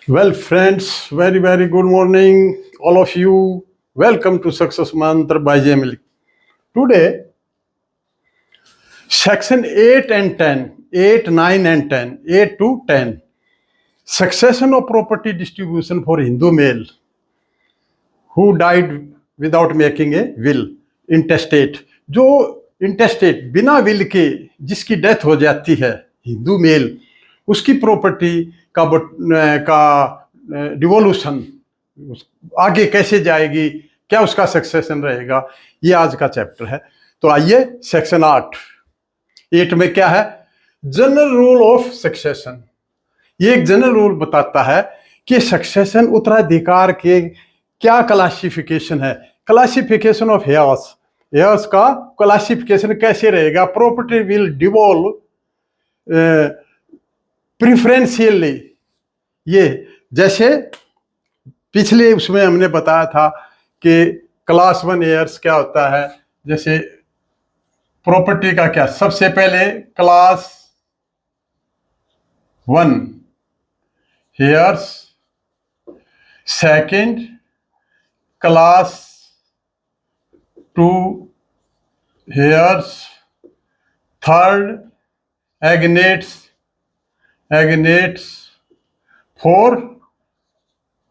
Well, friends, very, very good morning, all of you. Welcome to Success Mantra by Jamili. Today, section 8 and 10, 8, 9 and 10, 8 to 10. Succession of property distribution for Hindu male who died without making a will, intestate. जो इंटेस्टेट बिना will के जिसकी death हो जाती है Hindu mail, उसकी property का devolution आगे कैसे जाएगी, क्या उसका सक्सेशन रहेगा, ये आज का चैप्टर है। तो आइए सेक्शन 8 में क्या है, जनरल रूल ऑफ सक्सेशन। ये एक जनरल रूल बताता है कि सक्सेशन उत्तराधिकार के क्या क्लासिफिकेशन है, क्लासिफिकेशन ऑफ हेयर्स, हेयर्स का क्लासिफिकेशन कैसे रहेगा। प्रॉपर्टी विल डिवॉल्व प्रिफरेंशियली, ये जैसे पिछले उसमें हमने बताया था कि क्लास 1 हेयर्स क्या होता है। जैसे प्रॉपर्टी का क्या, सबसे पहले class 1 heirs, second class 2 heirs, third agnates, four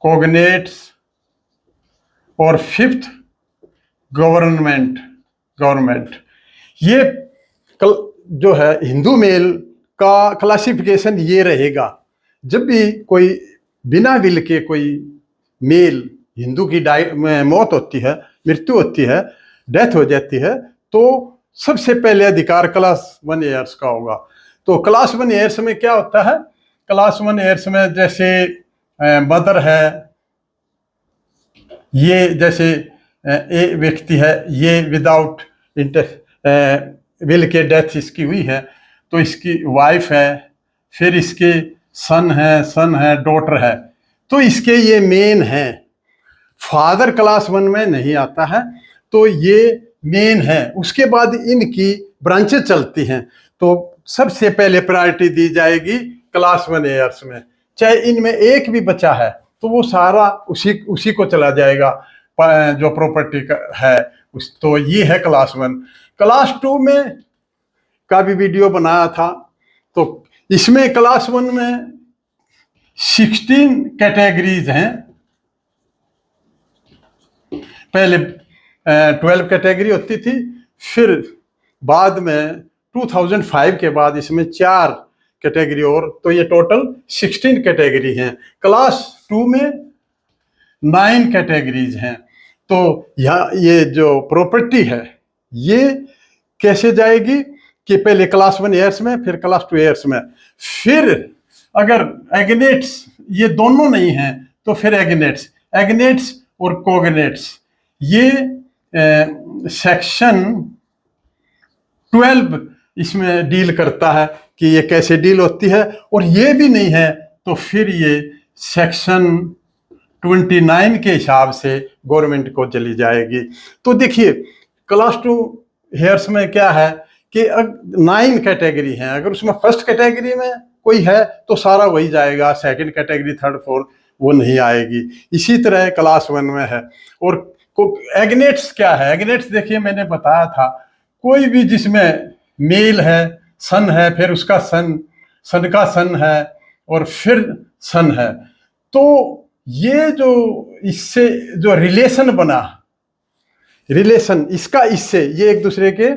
cognates और फिफ्थ गवर्नमेंट। ये जो है हिंदू मेल का क्लासिफिकेशन ये रहेगा। जब भी कोई बिना विल के कोई मेल हिंदू की मौत होती है, मृत्यु होती है, डेथ हो जाती है, तो सबसे पहले अधिकार क्लास 1 एयर्स का होगा। तो क्लास 1 एयर्स में क्या होता है, क्लास 1 एयर्स में जैसे मदर है, ये जैसे एक व्यक्ति है, ये विदाउट विल के डेथ इसकी हुई है, तो इसकी वाइफ है, फिर इसके सन है, डॉटर है, तो इसके ये मेन है। फादर क्लास 1 में नहीं आता है, तो ये मेन है। उसके बाद इनकी ब्रांचेस चलती हैं, तो सबसे पहले प्रायोरिटी दी जाएगी क्लास 1 एयर्स में। चाहे इनमें एक भी बचा है तो वो सारा उसी को चला जाएगा जो प्रॉपर्टी का है तो ये है क्लास 1। क्लास 2 में का भी वीडियो बनाया था, तो इसमें क्लास 1 में 16 कैटेगरीज हैं। पहले 12 कैटेगरी होती थी, फिर बाद में 2005 के बाद इसमें 4 कैटेगरी और, तो ये टोटल 16 कैटेगरी हैं। क्लास 2 में 9 कैटेगरीज हैं। तो यहाँ ये जो प्रॉपर्टी है ये कैसे जाएगी कि पहले क्लास 1 एयर्स में, फिर क्लास 2 एयर्स में, फिर अगर एग्नेट्स ये दोनों नहीं हैं तो फिर एग्नेट्स और कोगनेट्स। ये सेक्शन 12 इसमें डील करता है कि ये कैसे डील होती है, और ये भी नहीं है तो फिर ये सेक्शन 29 के हिसाब से गवर्नमेंट को चली जाएगी। तो देखिए क्लास 2 हेयर्स में क्या है कि 9 कैटेगरी हैं, अगर उसमें फर्स्ट कैटेगरी में कोई है तो सारा वही जाएगा, सेकंड कैटेगरी, थर्ड, फोर्थ वो नहीं आएगी। इसी तरह क्लास 1 में है। और एग्नेट्स क्या है, एग्नेट्स देखिए मैंने बताया था, कोई भी जिसमें मेल है, सन है, फिर उसका सन का सन है, और फिर सन है, तो ये जो इससे जो रिलेशन बना, रिलेशन इसका इससे, ये एक दूसरे के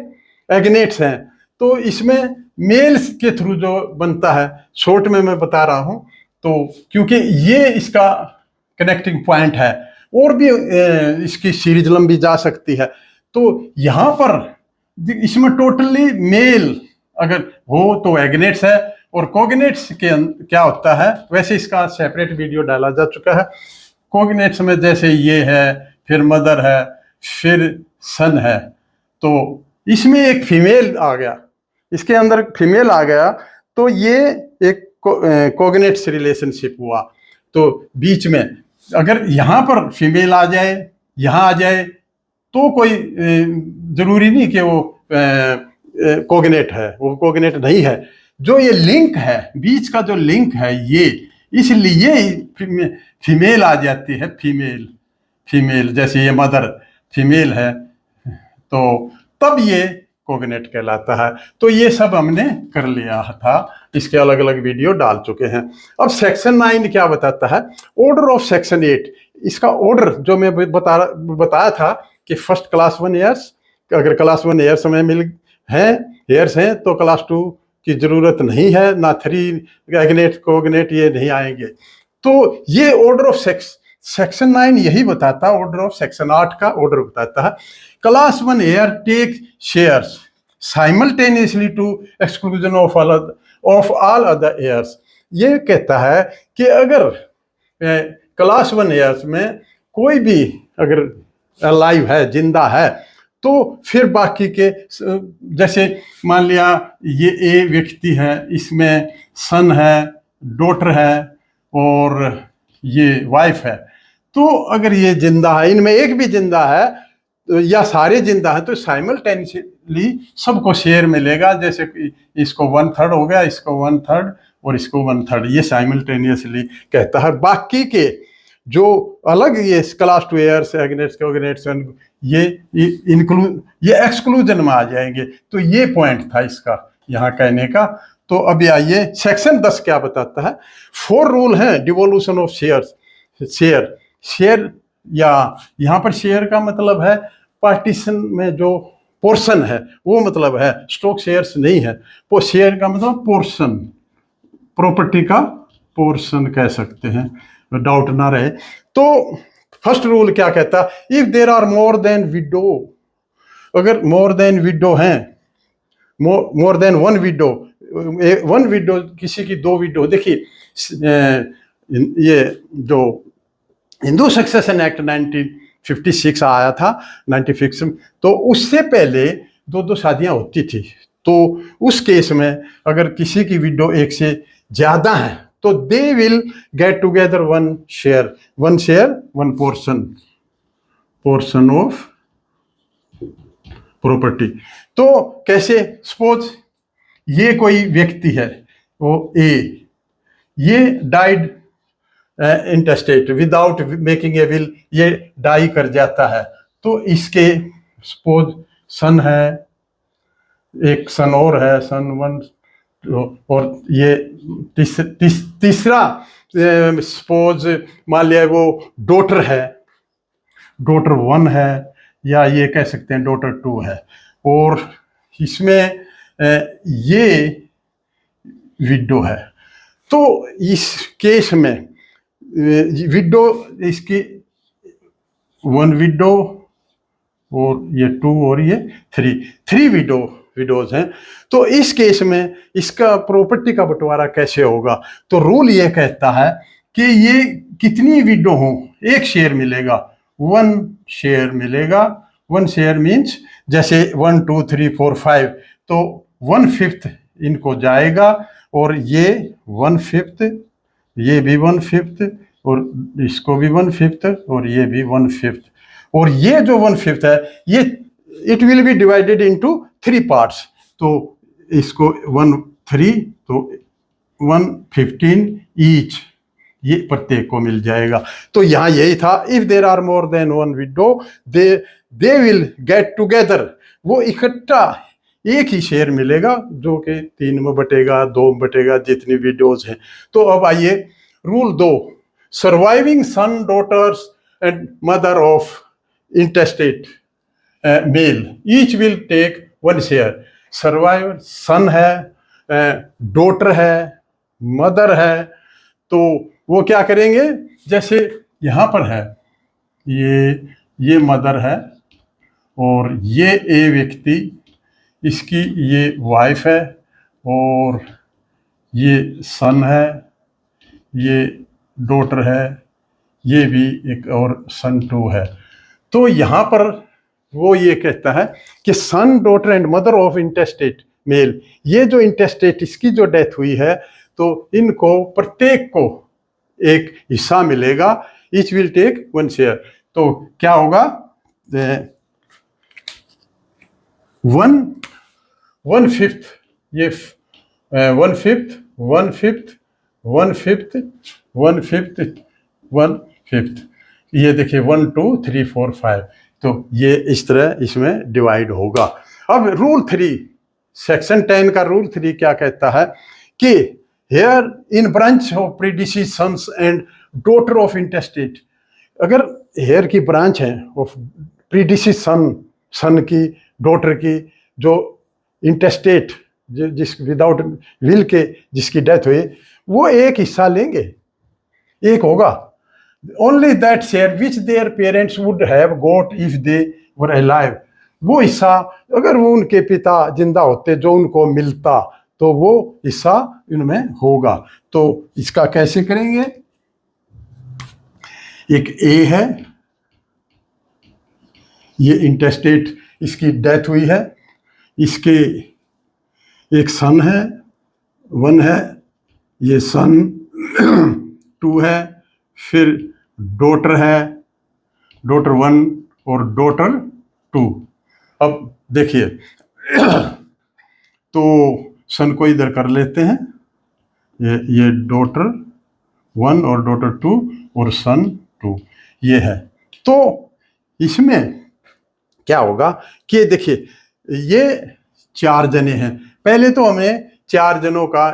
एग्नेट्स हैं, तो इसमें मेल्स के थ्रू जो बनता है, शॉर्ट में मैं बता रहा हूं, तो क्योंकि ये इसका कनेक्टिंग पॉइंट है, और भी इसकी सीरीज लंबी जा सकती है। तो यहां पर इसमें टोटली मेल अगर हो तो एग्नेट्स है, और कोगनेट्स के क्या होता है, वैसे इसका सेपरेट वीडियो डाला जा चुका है। कोगनेट्स में जैसे ये है, फिर मदर है, फिर सन है, तो इसमें एक फीमेल आ गया, इसके अंदर फीमेल आ गया, तो ये एक कोगनेट्स रिलेशनशिप हुआ। तो बीच में अगर यहाँ पर फीमेल आ जाए, यहाँ आ जाए, तो कोई जरूरी नहीं कि वो कोगनेट है, वो कोगनेट नहीं है। जो ये लिंक है, बीच का जो लिंक है, इसलिए फीमेल आ जाती है, फीमेल फीमेल, जैसे ये मदर फीमेल है, तो तब ये कोगनेट कहलाता है। तो ये सब हमने कर लिया था, इसके अलग अलग वीडियो डाल चुके हैं। अब सेक्शन 9 क्या बताता है, ऑर्डर ऑफ सेक्शन 8। इसका ऑर्डर जो मैं बताया था कि फर्स्ट क्लास 1 ईयर्स, अगर क्लास 1 ईयर्स में मिल हैं ईयर्स हैं तो क्लास 2 की जरूरत नहीं है, ना 3 एग्नेट कोगनेट ये नहीं आएंगे। तो ये ऑर्डर ऑफ सेक्शन 9 यही बताता है। ऑर्डर ऑफ सेक्शन 8 का ऑर्डर बताता है, class 1 heir take shares simultaneously to exclusion of all other heirs. ये कहता है कि अगर क्लास 1 ईयर्स में कोई भी अगर अलाइव है, जिंदा है, तो फिर बाकी के, जैसे मान लिया ये ए व्यक्ति है, इसमें सन है, डॉटर है और ये वाइफ है, तो अगर ये जिंदा है, इनमें एक भी जिंदा है या सारे जिंदा है, तो साइमल्टेनियसली सबको शेयर मिलेगा। जैसे इसको 1/3 हो गया, इसको 1/3 और इसको 1/3, ये साइमल्टेनियसली कहता है। बाकी के जो अलग ये क्लास 2 ईयर्स एग्नेट्स कोगनेट्स ये एक्सक्लूजन में आ जाएंगे। तो ये पॉइंट था इसका यहाँ कहने का। तो अभी आइए सेक्शन 10 क्या बताता है। 4 रूल हैं डिवोल्यूशन ऑफ शेयर या यहाँ पर शेयर का मतलब है पार्टीशन में जो पोर्शन है, वो मतलब है, स्टॉक शेयर्स नहीं है। वो शेयर का मतलब पोर्शन, प्रॉपर्टी का पोर्शन कह सकते हैं, डाउट ना रहे। तो फर्स्ट रूल क्या कहता है, if there are more than widow, अगर मोर देन विडो हैं, मोर देन वन विडो, किसी की 2 विडो। देखिए ये जो हिंदू सक्सेशन एक्ट 1956 आया था 96 में, तो उससे पहले 2 शादियां होती थी। तो उस केस में अगर किसी की विडो एक से ज्यादा है तो दे will get together one share one portion of property. तो कैसे, सपोज ये कोई व्यक्ति है, वो ए, ये died intestate without making a will, ये डाई कर जाता है, तो इसके सपोज सन है, एक सन और है, सन 1, और ये तीसरा सपोज मान लिया वो डॉटर है, डॉटर 1 है, या ये कह सकते हैं डॉटर 2 है, और इसमें ये विडो है। तो इस केस में विडो, इसकी 1 विडो और ये 2 और ये 3 विडोज हैं। तो इस केस में इसका प्रॉपर्टी का बंटवारा कैसे होगा, तो रूल ये कहता है कि ये कितनी विडो हो, एक शेयर मिलेगा, 1 शेयर मिलेगा। 1 शेयर मीन्स जैसे 1 2 3 4 5, तो 1/5 इनको जाएगा, और ये 1/5, ये भी 1/5, और इसको भी 1/5, और ये भी 1/5, और ये जो 1/5 है ये it will be divided into 3 parts. तो इसको 1/3, तो 1/15 ईच, ये प्रत्येक को मिल जाएगा। तो यहाँ यही था, if there are more than 1 widow they will get together, वो इकट्ठा एक ही शेयर मिलेगा, जो कि 3 में बटेगा, 2 में बटेगा, जितनी विडोज हैं। तो अब आइए rule 2, surviving son, daughters and mother of intestate male each will take 1 share. Survivor son है, डॉटर है, मदर है, तो वो क्या करेंगे, जैसे यहाँ पर है ये मदर है, और ये ए व्यक्ति, इसकी ये वाइफ है, और ये सन है, ये डॉटर है, ये भी एक और सन 2 है। तो यहाँ पर वो ये कहता है कि son, daughter and mother of intestate male, ये जो इंटेस्टेट इसकी जो डेथ हुई है, तो इनको प्रत्येक को एक हिस्सा मिलेगा, ईच विल टेक 1 शेयर। तो क्या होगा, 1/5, ये 1/5, 1/5, 1/5, 1/5, 1/5, ये देखिए 1 2 3 4 5, तो ये इस तरह इसमें डिवाइड होगा। अब रूल 3, सेक्शन 10 का रूल 3 क्या कहता है कि heir in branch of predeceased sons and daughter of intestate, अगर हेयर की ब्रांच है ऑफ प्रीडिसीज सन की, डॉटर की, जो इंटेस्टेट जिस विदाउट विल के जिसकी डेथ हुई, वो एक हिस्सा लेंगे, एक होगा। Only that share which their parents would have got if they were alive, वो हिस्सा अगर वो उनके पिता जिंदा होते जो उनको मिलता तो वो हिस्सा इनमें होगा। तो इसका कैसे करेंगे? एक ए है, ये इंटेस्टेट, इसकी डेथ हुई है, इसके एक सन है, 1 है, ये सन 2 है, फिर डॉटर है, डॉटर 1 और डॉटर 2। अब देखिए तो सन को इधर कर लेते हैं, ये डॉटर 1 और डॉटर 2 और सन 2 ये है। तो इसमें क्या होगा कि देखिए ये 4 जने हैं, पहले तो हमें 4 जनों का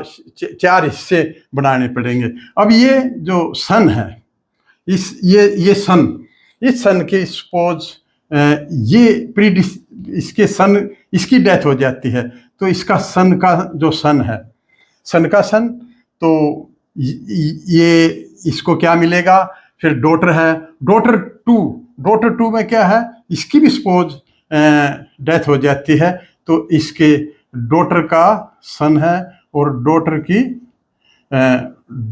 4 हिस्से बनाने पड़ेंगे। अब ये जो सन है, ये सन, इस सन के सपोज ये इसके सन, इसकी डेथ हो जाती है, तो इसका सन का जो सन है, सन का सन, तो ये इसको क्या मिलेगा? फिर डॉटर है, डॉटर 2 में क्या है, इसकी भी सपोज डेथ हो जाती है, तो इसके डॉटर का सन है और डॉटर की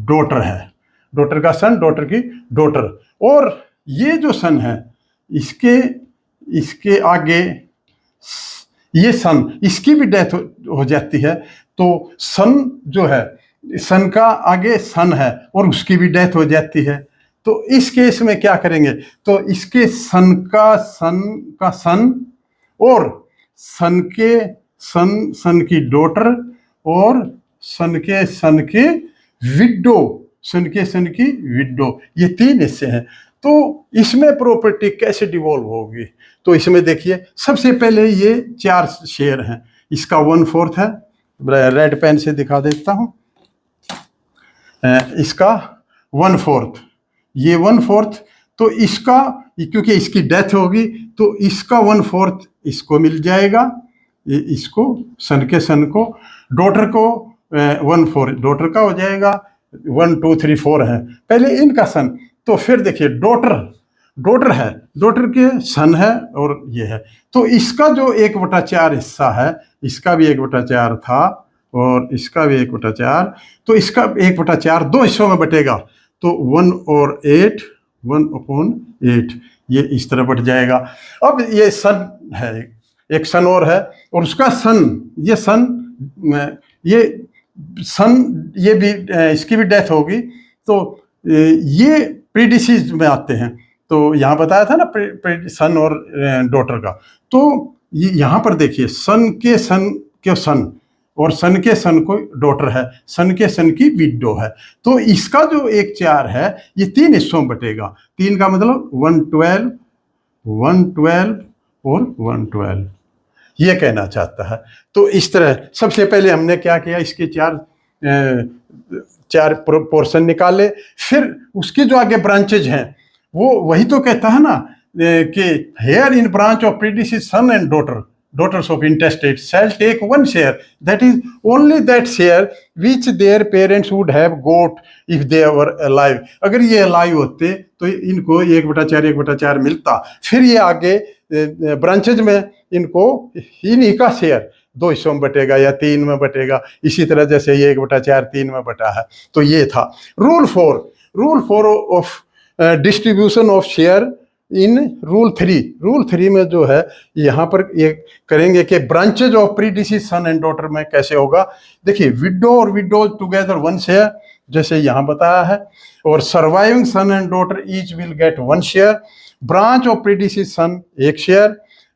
डॉटर है, डॉटर का सन, डॉटर की डॉटर। और ये जो सन है, इसके आगे ये सन, इसकी भी डेथ हो जाती है, तो सन जो है, सन का आगे सन है और उसकी भी डेथ हो जाती है। तो इस केस में क्या करेंगे? तो इसके सन का सन और सन के सन की डॉटर और सन की विडो, सन की विडो, ये 3 हिस्से हैं। तो इसमें प्रॉपर्टी कैसे डिवॉल्व होगी? तो इसमें देखिए सबसे पहले ये 4 शेयर हैं, इसका 1/4 है, रेड पेन से दिखा देता हूं, इसका 1/4, ये 1/4, तो इसका, क्योंकि इसकी डेथ होगी तो इसका 1/4 इसको मिल जाएगा, इसको सन को, डॉटर को 1/4 डॉटर का हो जाएगा, 1 2 3 4 है पहले इनका सन। तो फिर देखिए डॉटर है, डॉटर के सन है और ये है, तो इसका जो 1/4 हिस्सा है, इसका भी 1/4 था और इसका भी 1/4, तो इसका 1/4 2 हिस्सों में बटेगा, तो 1 और 8, 1/8 ये इस तरह बट जाएगा। अब ये सन है, एक सन और है, और उसका सन, ये ये भी इसकी भी डेथ होगी, तो ये प्रीडिसीज में आते हैं। तो यहाँ बताया था ना सन और डॉटर का, तो ये यहाँ पर देखिए सन के सन और सन के सन को डॉटर है, सन के सन की विडो है, तो इसका जो 1/4 है ये 3 हिस्सों में बटेगा। 3 का मतलब 1/12, 1/12 और 1/12, ये कहना चाहता है। तो इस तरह सबसे पहले हमने क्या किया, इसके 4 पोर्शन निकाले, फिर उसके जो आगे ब्रांचेज हैं वो वही तो कहता है ना कि heir in branch of predeceased son and daughters of intestate shall take 1 share, that is only that share which their parents would have got if they were alive। अगर ये alive होते तो इनको 1/4 मिलता, फिर ये आगे ब्रांचेज में इनको इन्हीं का शेयर 2 हिस्सों में बटेगा या 3 में बटेगा, इसी तरह जैसे ये 1/4 3 में बटा है। तो ये था rule 4 of distribution of share in rule 3 में जो है यहाँ पर ये करेंगे कि branches of predeceased son and daughter में कैसे होगा। देखिए विडो और विडो टुगेदर 1 शेयर, जैसे यहाँ बताया है, और surviving son and daughter each will get 1 share, branch of predeceased son 1 share,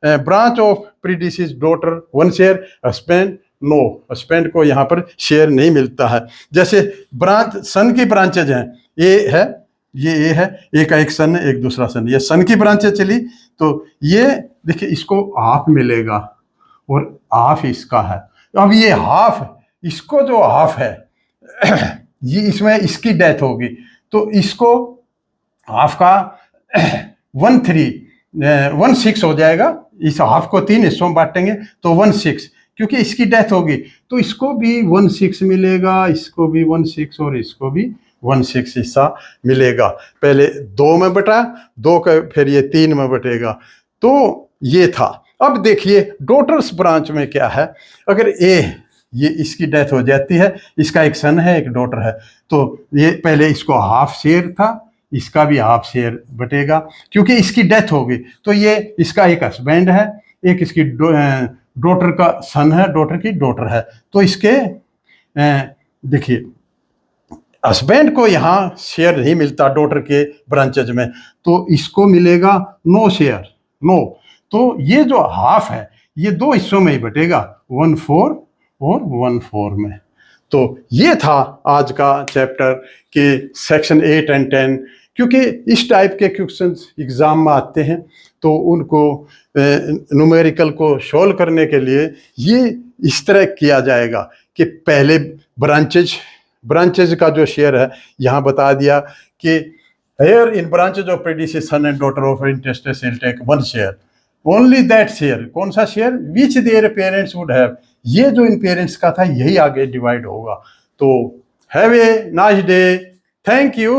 branch of predeceased daughter 1 share, husband no, husband को यहाँ पर शेयर नहीं मिलता है। जैसे ब्रांच सन की ब्रांचेज हैं, ए है, ये ए है, ए का एक सन है, एक दूसरा सन, ये सन की ब्रांचेज चली, तो ये देखिए इसको हाफ मिलेगा और हाफ इसका है। अब ये हाफ, इसको जो हाफ है ये इसमें इसकी डेथ होगी तो इसको हाफ का 1/6 हो जाएगा। इस हाफ को 3 हिस्सों में बांटेंगे तो 1/6, क्योंकि इसकी डेथ होगी तो इसको भी 1/6 मिलेगा, इसको भी 1/6 और इसको भी 1/6 हिस्सा मिलेगा। पहले 2 में बटा, 2 का फिर ये 3 में बटेगा। तो ये था। अब देखिए डॉटर्स ब्रांच में क्या है, अगर ये इसकी डेथ हो जाती है, इसका एक सन है एक डॉटर है, तो ये पहले इसको हाफ शेयर था, इसका भी हाफ शेयर बटेगा, क्योंकि इसकी डेथ होगी तो ये इसका एक हस्बैंड है, एक इसकी डॉटर का सन है, डॉटर की डॉटर है, तो इसके देखिए हस्बैंड को यहाँ शेयर नहीं मिलता डॉटर के ब्रांचेज में, तो इसको मिलेगा नो शेयर, नो। तो ये जो हाफ है ये 2 हिस्सों में ही बटेगा, 1/4 और 1/4 में। तो ये था आज का चैप्टर के सेक्शन 8 और 10। क्योंकि इस टाइप के क्वेश्चंस एग्जाम में आते हैं तो उनको न्यूमेरिकल को सोल्व करने के लिए ये इस तरह किया जाएगा कि पहले ब्रांचेज का जो शेयर है यहाँ बता दिया कि heir in branches of predeceased son and daughter of intestate shall take 1 share, only that share, कौन सा share, which their parents would have, ये जो इन पेरेंट्स का था यही आगे डिवाइड होगा। तो have a nice day, thank you.